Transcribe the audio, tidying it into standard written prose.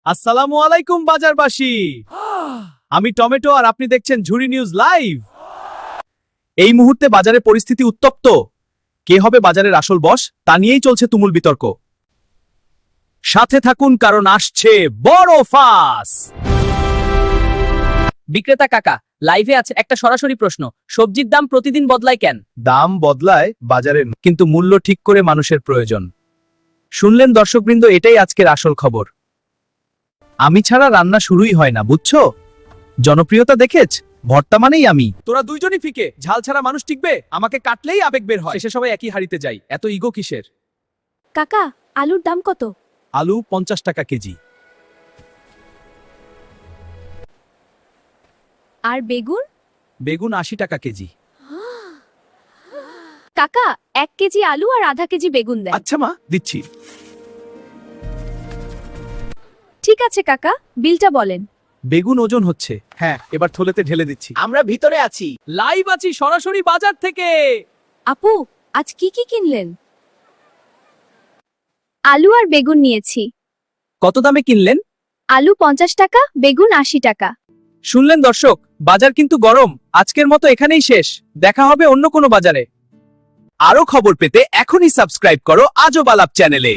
আসসালামু আলাইকুম বাজারবাসী। আমি টমেটো আর আপনি দেখছেন ঝুরি নিউজ লাইভ। এই মুহূর্তে বাজারে পরিস্থিতি উত্তপ্ত। কে হবে বাজারের আসল বস তা নিয়েই চলছে তুমুল বিতর্ক। সাথে থাকুন কারণ আসছে বড় ফাঁস। বিক্রেতা কাকা, লাইভে আছে একটা সরাসরি প্রশ্ন, সবজির দাম প্রতিদিন বদলায় কেন? দাম বদলায় বাজারের, কিন্তু মূল্য ঠিক করে মানুষের প্রয়োজন। শুনলেন দর্শকবৃন্দ, এটাই আজকের আসল খবর। আমি ছাড়া রান্না শুরুই হয় না, বুঝছো? জনপ্রিয়তা দেখেছ, ভর্তা মানেই আমি। তোরা দুইজনই ফিকে, ঝাল ছাড়া মানুষ টিকবে? আমাকে কাটলেই আবেগ বের হয়। এসে সবাই একই হাড়িতে যাই, এত ইগো কিসের? কাকা, আলুর দাম কত? আলু 50 টাকা কেজি। আর বেগুন? বেগুন 80 টাকা কেজি। কাকা, 1 কেজি আলু আর আধা কেজি বেগুন দেন। আচ্ছা মা, দিচ্ছি। ঠিক আছে কাকা, বিলটা বলেন। বেগুন ওজন হচ্ছে। হ্যাঁ, এবার থলেতে ঢেলে দিচ্ছি। আমরা ভিতরে আছি। লাইভ আছি সরাসরি বাজার থেকে। আপু, আজ কি কি কিনলেন? আলু আর বেগুন নিয়েছি। কত দামে কিনলেন? আলু 50 টাকা, বেগুন 80 টাকা। শুনলেন দর্শক, বাজার কিন্তু গরম। আজকের মতো এখানেই শেষ, দেখা হবে অন্য কোনো বাজারে। আরো খবর পেতে এখনই সাবস্ক্রাইব করো আজব আলাপ চ্যানেলে।